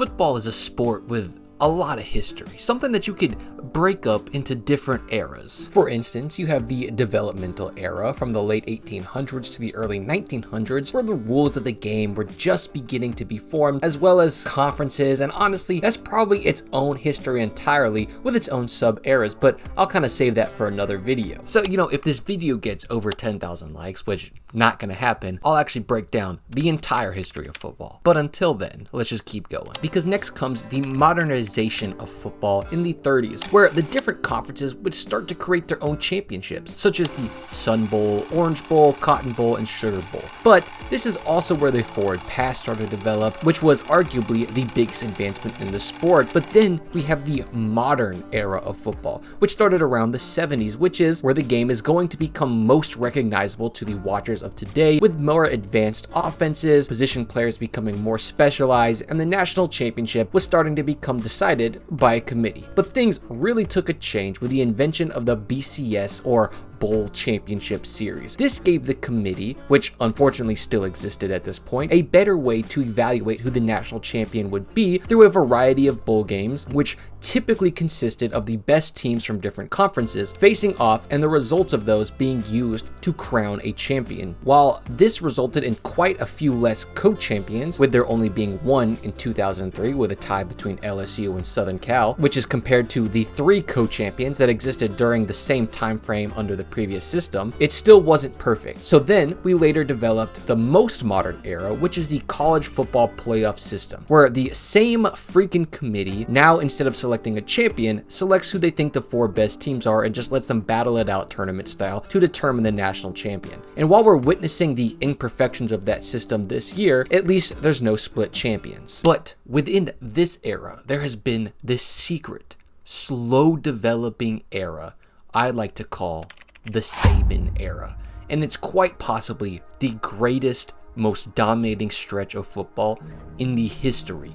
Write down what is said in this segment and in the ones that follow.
Football is a sport with a lot of history, something that you could break up into different eras. For instance, you have the developmental era from the late 1800s to the early 1900s, where the rules of the game were just beginning to be formed, as well as conferences, and honestly, that's probably its own history entirely with its own sub-eras, but I'll kind of save that for another video. So, if this video gets over 10,000 likes, which not gonna happen, I'll actually break down the entire history of football. But until then, let's just keep going. Because next comes the modernization of football in the 30s, where the different conferences would start to create their own championships, such as the Sun Bowl, Orange Bowl, Cotton Bowl, and Sugar Bowl. But this is also where the forward pass started to develop, which was arguably the biggest advancement in the sport. But then we have the modern era of football, which started around the 70s, which is where the game is going to become most recognizable to the watchers of today, with more advanced offenses, position players becoming more specialized, and the national championship was starting to become decided by a committee. But things really took a change with the invention of the BCS, or Bowl Championship Series. This gave the committee, which unfortunately still existed at this point, a better way to evaluate who the national champion would be through a variety of bowl games, which typically consisted of the best teams from different conferences facing off, and the results of those being used to crown a champion. While this resulted in quite a few less co-champions, with there only being one in 2003 with a tie between LSU and Southern Cal, which is compared to the 3 co-champions that existed during the same time frame under the previous system, it still wasn't perfect. So then we later developed the most modern era, which is the college football playoff system, where the same freaking committee, now instead of selecting a champion, selects who they think the 4 best teams are and just lets them battle it out tournament style to determine the national champion. And while we're witnessing the imperfections of that system this year, at least there's no split champions. But within this era, there has been this secret, slow developing era I like to call the Saban Era. And it's quite possibly the greatest, most dominating stretch of football in the history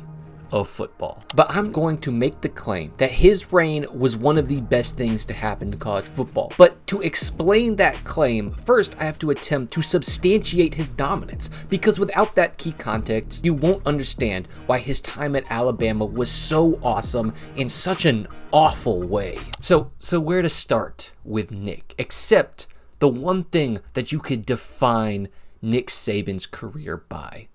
of football. But I'm going to make the claim that his reign was one of the best things to happen to college football. But to explain that claim, first I have to attempt to substantiate his dominance, because without that key context, you won't understand why his time at Alabama was so awesome in such an awful way. So where to start with Nick, except the one thing that you could define Nick Saban's career by: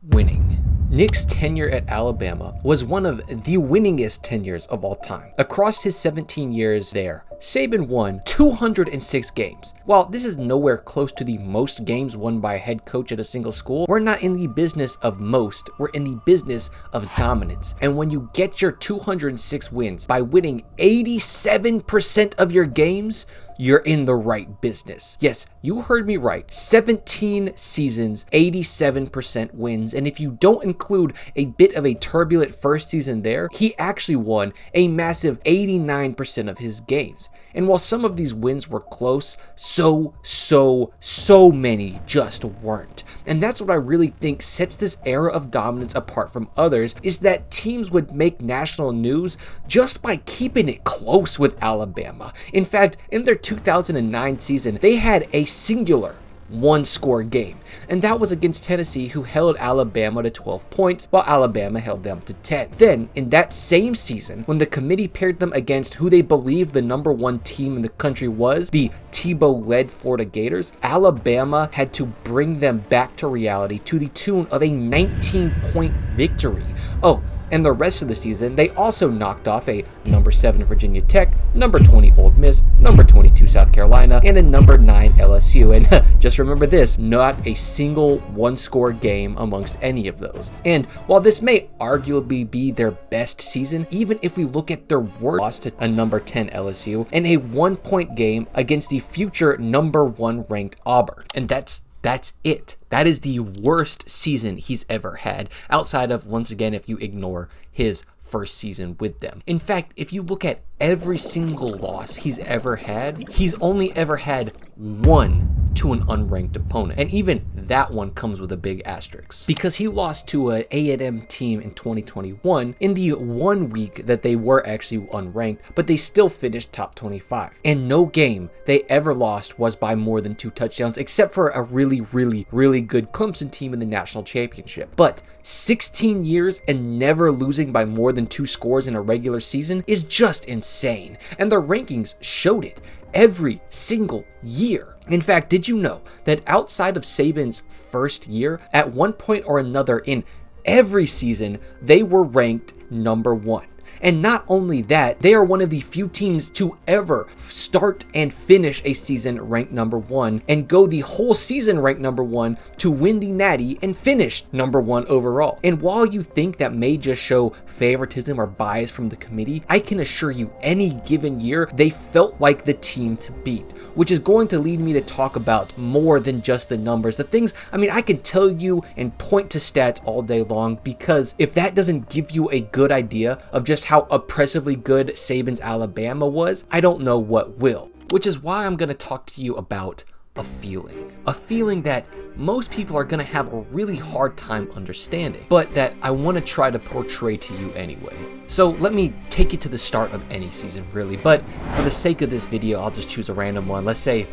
winning. Nick's tenure at Alabama was one of the winningest tenures of all time. Across his 17 years there, Saban won 206 games. While this is nowhere close to the most games won by a head coach at a single school, we're not in the business of most, we're in the business of dominance. And when you get your 206 wins by winning 87% of your games, you're in the right business. Yes, you heard me right. 17 seasons, 87% wins. And if you don't include a bit of a turbulent first season there, he actually won a massive 89% of his games. And while some of these wins were close, so many just weren't. And that's what I really think sets this era of dominance apart from others, is that teams would make national news just by keeping it close with Alabama. In fact, in their 2009 season, they had a singular one-score game, and that was against Tennessee, who held Alabama to 12 points while Alabama held them to 10. Then in that same season, when the committee paired them against who they believed the number 1 team in the country was, the Tebow-led Florida Gators, Alabama had to bring them back to reality to the tune of a 19-point victory. Oh, and the rest of the season, they also knocked off a number 7 Virginia Tech, number 20 Ole Miss, number 22 South Carolina, and a number 9 LSU. And just remember this, not a single one-score game amongst any of those. And while this may arguably be their best season, even if we look at their worst loss to a number 10 LSU and a 1-point game against the future number 1 ranked Auburn. And that's it. That is the worst season he's ever had, outside of, once again, if you ignore his first season with them. In fact, if you look at every single loss he's ever had, he's only ever had one to an unranked opponent. And even that one comes with a big asterisk, because he lost to an A&M team in 2021 in the 1 week that they were actually unranked, but they still finished top 25. And no game they ever lost was by more than 2 touchdowns, except for a really good Clemson team in the national championship. But 16 years and never losing by more than 2 scores in a regular season is just insane. And their rankings showed it every single year. In fact, did you know that outside of Saban's first year, at one point or another in every season, they were ranked number 1? And not only that, they are one of the few teams to ever start and finish a season ranked number 1 and go the whole season ranked number 1 to win the Natty and finish number 1 overall. And while you think that may just show favoritism or bias from the committee, I can assure you any given year they felt like the team to beat, which is going to lead me to talk about more than just the numbers. The things, I mean, I can tell you and point to stats all day long, because if that doesn't give you a good idea of just how oppressively good Saban's Alabama was, I don't know what will. Which is why I'm going to talk to you about a feeling. A feeling that most people are going to have a really hard time understanding, but that I want to try to portray to you anyway. So let me take you to the start of any season, really, but for the sake of this video, I'll just choose a random one. Let's say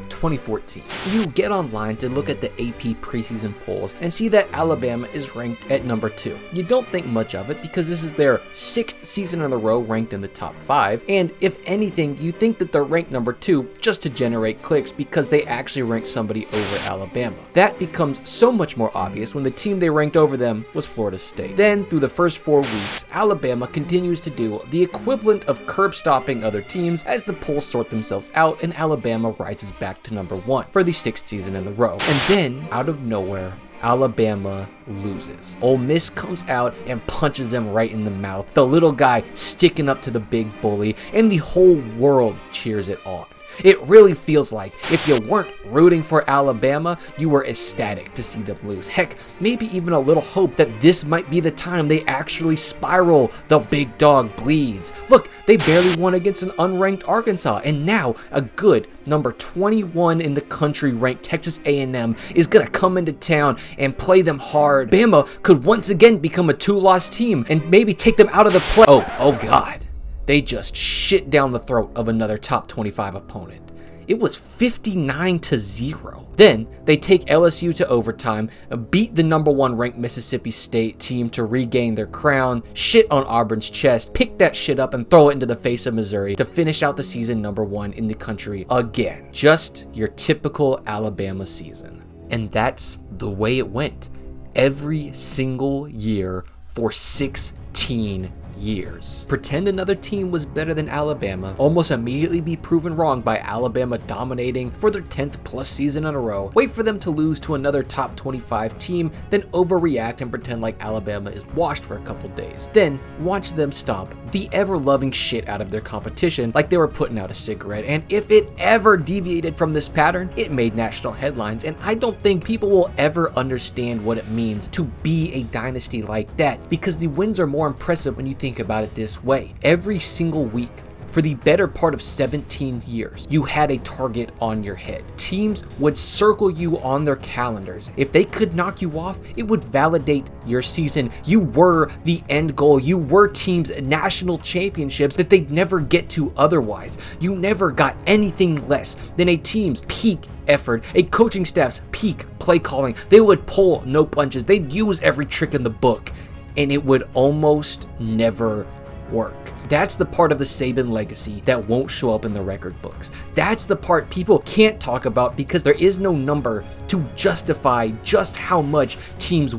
2014. You get online to look at the AP preseason polls and see that Alabama is ranked at number 2. You don't think much of it because this is their 6th season in a row ranked in the top 5, and if anything, you think that they're ranked number 2 just to generate clicks because they actually ranked somebody over Alabama. That becomes so much more obvious when the team they ranked over them was Florida State. Then, through the first 4 weeks, Alabama continues to do the equivalent of curb stopping other teams as the polls sort themselves out and Alabama rises back to number 1 for the 6th season in a row. And then, out of nowhere, Alabama loses. Ole Miss comes out and punches them right in the mouth. The little guy sticking up to the big bully, and the whole world cheers it on. It really feels like if you weren't rooting for Alabama, you were ecstatic to see them lose. Heck, maybe even a little hope that this might be the time they actually spiral. The big dog bleeds. Look, they barely won against an unranked Arkansas, and now a good number 21 in the country ranked Texas A&M is gonna come into town and play them hard. Bama could once again become a 2-loss team and maybe take them out of the play. Oh God. They just shit down the throat of another top 25 opponent. It was 59-0. Then they take LSU to overtime, beat the number 1 ranked Mississippi State team to regain their crown, shit on Auburn's chest, pick that shit up and throw it into the face of Missouri to finish out the season number 1 in the country again. Just your typical Alabama season. And that's the way it went every single year for 16 years. Pretend another team was better than Alabama, almost immediately be proven wrong by Alabama dominating for their 10th plus season in a row, wait for them to lose to another top 25 team, then overreact and pretend like Alabama is washed for a couple days. Then watch them stomp the ever-loving shit out of their competition like they were putting out a cigarette, and if it ever deviated from this pattern, it made national headlines, and I don't think people will ever understand what it means to be a dynasty like that, because the wins are more impressive when you think about it this way. Every single week, for the better part of 17 years, you had a target on your head. Teams would circle you on their calendars. If they could knock you off, it would validate your season. You were the end goal. You were teams' national championships that they'd never get to otherwise. You never got anything less than a team's peak effort, a coaching staff's peak play calling. They would pull no punches. They'd use every trick in the book, and it would almost never work. That's the part of the Saban legacy that won't show up in the record books. That's the part people can't talk about because there is no number to justify just how much teams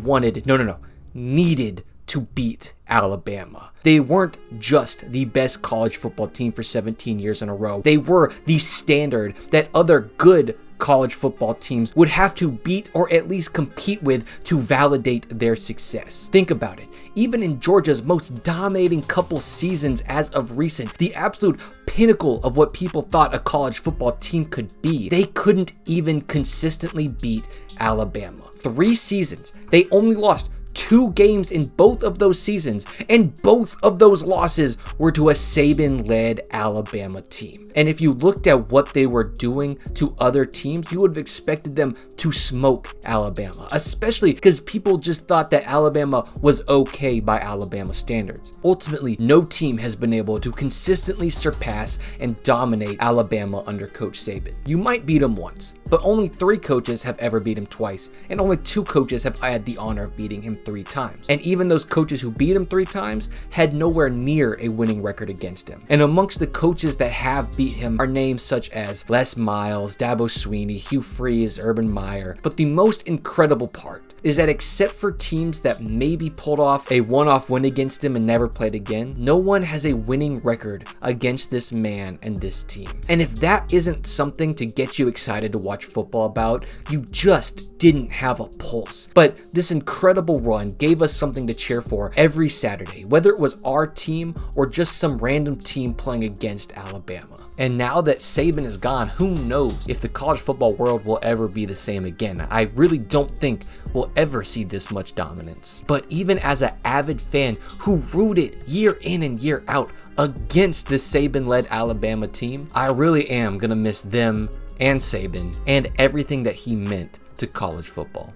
needed to beat Alabama. They weren't just the best college football team for 17 years in a row. They were the standard that other good college football teams would have to beat or at least compete with to validate their success. Think about it. Even in Georgia's most dominating couple seasons as of recent, the absolute pinnacle of what people thought a college football team could be, they couldn't even consistently beat Alabama. 3 seasons, they only lost 2 games in both of those seasons, and both of those losses were to a Saban-led Alabama team. And if you looked at what they were doing to other teams, you would have expected them to smoke Alabama, especially because people just thought that Alabama was okay by Alabama standards. Ultimately, no team has been able to consistently surpass and dominate Alabama under Coach Saban. You might beat him once, but only 3 coaches have ever beat him twice, and only 2 coaches have had the honor of beating him 3 times. And even those coaches who beat him 3 times had nowhere near a winning record against him. And amongst the coaches that have beat him are names such as Les Miles, Dabo Swinney, Hugh Freeze, Urban Meyer. But the most incredible part is that except for teams that maybe pulled off a one-off win against him and never played again, no one has a winning record against this man and this team. And if that isn't something to get you excited to watch football about, you just didn't have a pulse. But this incredible run gave us something to cheer for every Saturday, whether it was our team or just some random team playing against Alabama. And now that Saban is gone, who knows if the college football world will ever be the same again. I really don't think we'll ever see this much dominance. But even as an avid fan who rooted year in and year out against this Saban-led Alabama team, I really am gonna miss them and Saban and everything that he meant to college football.